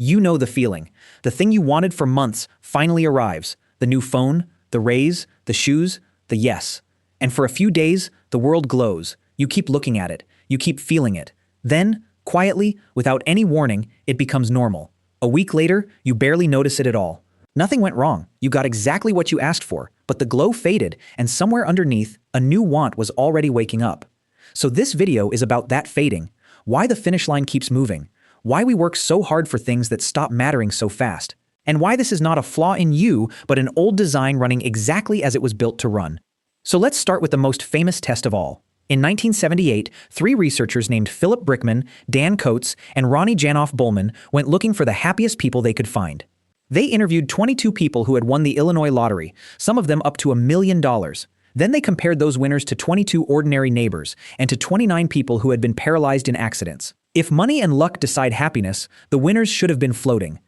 You know the feeling. The thing you wanted for months finally arrives. The new phone, the raise, the shoes, the yes. And for a few days, the world glows. You keep looking at it. You keep feeling it. Then, quietly, without any warning, it becomes normal. A week later, you barely notice it at all. Nothing went wrong. You got exactly what you asked for, but the glow faded, and somewhere underneath, a new want was already waking up. So this video is about that fading, why the finish line keeps moving, why we work so hard for things that stop mattering so fast, and why this is not a flaw in you, but an old design running exactly as it was built to run. So let's start with the most famous test of all. In 1978, 3 researchers named Philip Brickman, Dan Coates, and Ronnie Janoff-Bulman went looking for the happiest people they could find. They interviewed 22 people who had won the Illinois lottery, some of them up to $1 million. Then they compared those winners to 22 ordinary neighbors and to 29 people who had been paralyzed in accidents. If money and luck decide happiness, the winners should have been floating.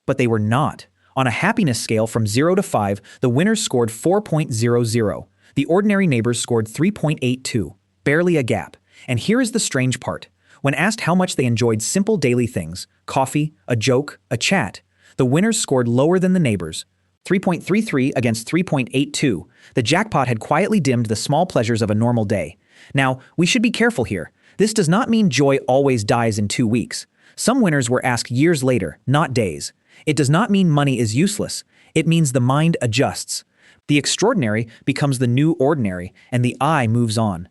But they were not. On a happiness scale from 0 to 5, the winners scored 4.00. The ordinary neighbors scored 3.82. Barely a gap. And here is the strange part. When asked how much they enjoyed simple daily things, coffee, a joke, a chat, the winners scored lower than the neighbors, 3.33 against 3.82. The jackpot had quietly dimmed the small pleasures of a normal day. Now, we should be careful here. This does not mean joy always dies in 2 weeks. Some winners were asked years later, not days. It does not mean money is useless. It means the mind adjusts. The extraordinary becomes the new ordinary, and the eye moves on.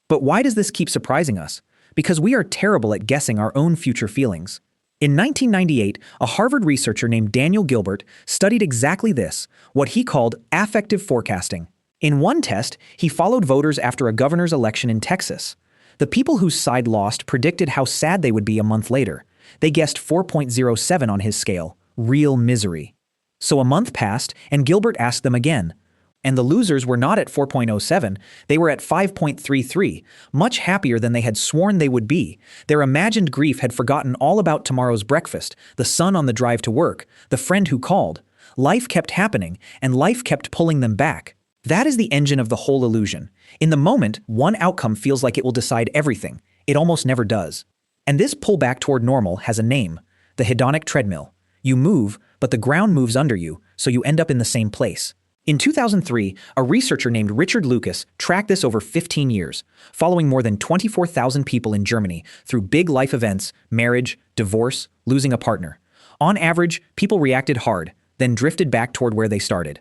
But why does this keep surprising us? Because we are terrible at guessing our own future feelings. In 1998, a Harvard researcher named Daniel Gilbert studied exactly this, what he called affective forecasting. In one test, he followed voters after a governor's election in Texas. The people whose side lost predicted how sad they would be a month later. They guessed 4.07 on his scale, real misery. So a month passed, and Gilbert asked them again. And the losers were not at 4.07, they were at 5.33, much happier than they had sworn they would be. Their imagined grief had forgotten all about tomorrow's breakfast, the sun on the drive to work, the friend who called. Life kept happening, and life kept pulling them back. That is the engine of the whole illusion. In the moment, one outcome feels like it will decide everything. It almost never does. And this pullback toward normal has a name, the hedonic treadmill. You move, but the ground moves under you, so you end up in the same place. In 2003, a researcher named Richard Lucas tracked this over 15 years, following more than 24,000 people in Germany through big life events, marriage, divorce, losing a partner. On average, people reacted hard, then drifted back toward where they started.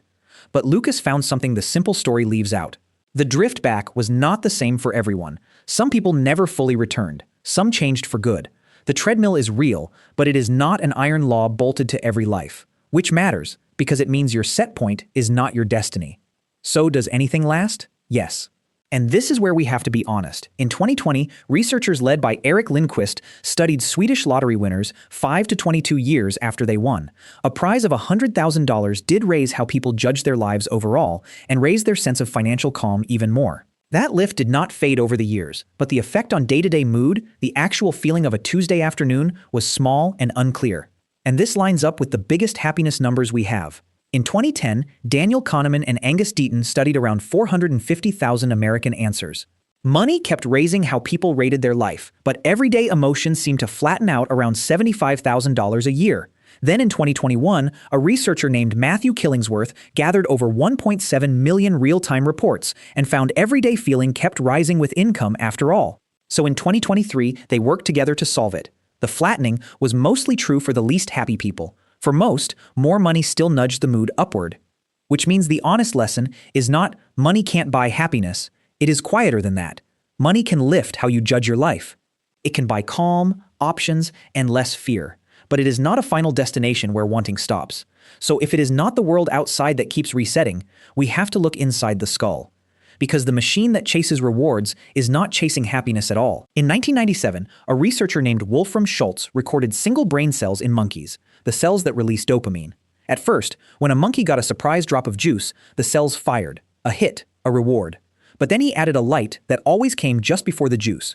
But Lucas found something the simple story leaves out. The drift back was not the same for everyone. Some people never fully returned. Some changed for good. The treadmill is real, but it is not an iron law bolted to every life. Which matters, because it means your set point is not your destiny. So does anything last? Yes. And this is where we have to be honest. In 2020, researchers led by Eric Lindquist studied Swedish lottery winners 5 to 22 years after they won. A prize of $100,000 did raise how people judged their lives overall and raised their sense of financial calm even more. That lift did not fade over the years, but the effect on day-to-day mood, the actual feeling of a Tuesday afternoon, was small and unclear. And this lines up with the biggest happiness numbers we have. In 2010, Daniel Kahneman and Angus Deaton studied around 450,000 American answers. Money kept raising how people rated their life, but everyday emotions seemed to flatten out around $75,000 a year. Then in 2021, a researcher named Matthew Killingsworth gathered over 1.7 million real-time reports and found everyday feeling kept rising with income after all. So in 2023, they worked together to solve it. The flattening was mostly true for the least happy people. For most, more money still nudged the mood upward. Which means the honest lesson is not money can't buy happiness. It is quieter than that. Money can lift how you judge your life. It can buy calm, options, and less fear. But it is not a final destination where wanting stops. So if it is not the world outside that keeps resetting, we have to look inside the skull. Because the machine that chases rewards is not chasing happiness at all. In 1997, a researcher named Wolfram Schultz recorded single brain cells in monkeys, the cells that release dopamine. At first, when a monkey got a surprise drop of juice, the cells fired, a hit, a reward. But then he added a light that always came just before the juice.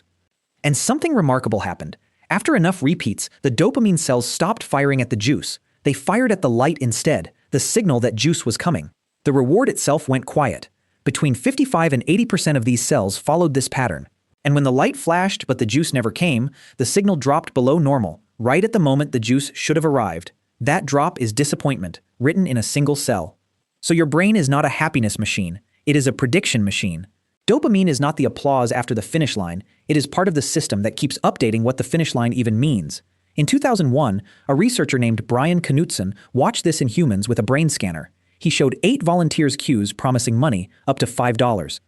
And something remarkable happened. After enough repeats, the dopamine cells stopped firing at the juice. They fired at the light instead, the signal that juice was coming. The reward itself went quiet. Between 55 and 80% of these cells followed this pattern. And when the light flashed but the juice never came, the signal dropped below normal, right at the moment the juice should have arrived. That drop is disappointment, written in a single cell. So your brain is not a happiness machine, it is a prediction machine. Dopamine is not the applause after the finish line, it is part of the system that keeps updating what the finish line even means. In 2001, a researcher named Brian Knutson watched this in humans with a brain scanner. He showed 8 volunteers cues promising money, up to $5.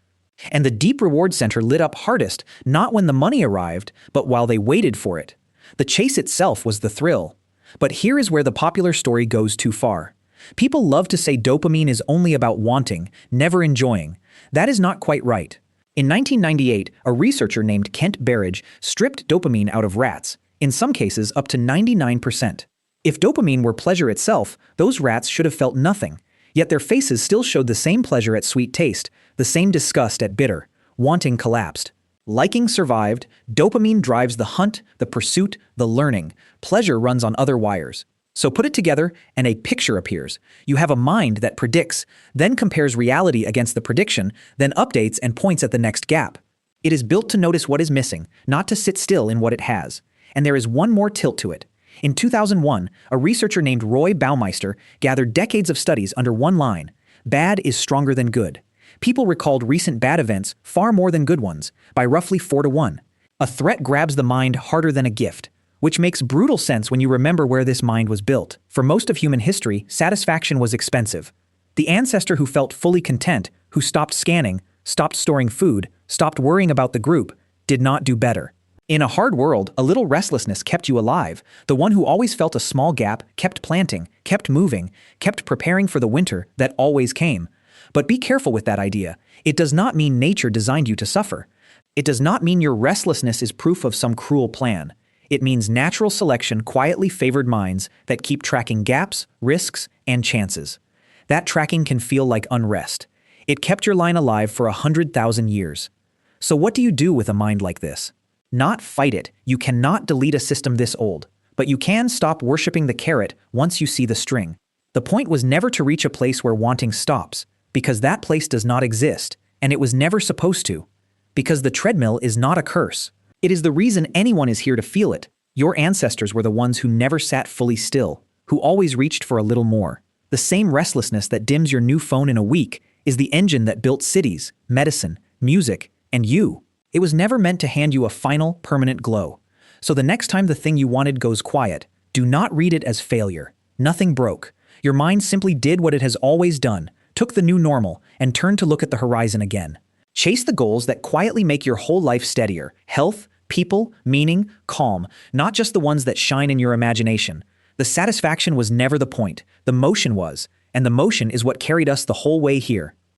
And the deep reward center lit up hardest, not when the money arrived, but while they waited for it. The chase itself was the thrill. But here is where the popular story goes too far. People love to say dopamine is only about wanting, never enjoying. That is not quite right. In 1998, a researcher named Kent Berridge stripped dopamine out of rats, in some cases up to 99%. If dopamine were pleasure itself, those rats should have felt nothing. Yet their faces still showed the same pleasure at sweet taste, the same disgust at bitter. Wanting collapsed. Liking survived. Dopamine drives the hunt, the pursuit, the learning. Pleasure runs on other wires. So put it together and a picture appears. You have a mind that predicts, then compares reality against the prediction, then updates and points at the next gap. It is built to notice what is missing, not to sit still in what it has. And there is one more tilt to it. In 2001, a researcher named Roy Baumeister gathered decades of studies under one line: bad is stronger than good. People recalled recent bad events far more than good ones, by roughly 4-1. A threat grabs the mind harder than a gift, which makes brutal sense when you remember where this mind was built. For most of human history, satisfaction was expensive. The ancestor who felt fully content, who stopped scanning, stopped storing food, stopped worrying about the group, did not do better. In a hard world, a little restlessness kept you alive. The one who always felt a small gap kept planting, kept moving, kept preparing for the winter that always came. But be careful with that idea. It does not mean nature designed you to suffer. It does not mean your restlessness is proof of some cruel plan. It means natural selection quietly favored minds that keep tracking gaps, risks, and chances. That tracking can feel like unrest. It kept your line alive for 100,000 years. So what do you do with a mind like this? Not fight it. You cannot delete a system this old. But you can stop worshiping the carrot once you see the string. The point was never to reach a place where wanting stops, because that place does not exist, and it was never supposed to. Because the treadmill is not a curse. It is the reason anyone is here to feel it. Your ancestors were the ones who never sat fully still, who always reached for a little more. The same restlessness that dims your new phone in a week is the engine that built cities, medicine, music, and you. It was never meant to hand you a final, permanent glow. So the next time the thing you wanted goes quiet, do not read it as failure. Nothing broke. Your mind simply did what it has always done, took the new normal, and turned to look at the horizon again. Chase the goals that quietly make your whole life steadier. Health, people, meaning, calm, not just the ones that shine in your imagination. The satisfaction was never the point. The motion was, and the motion is what carried us the whole way here.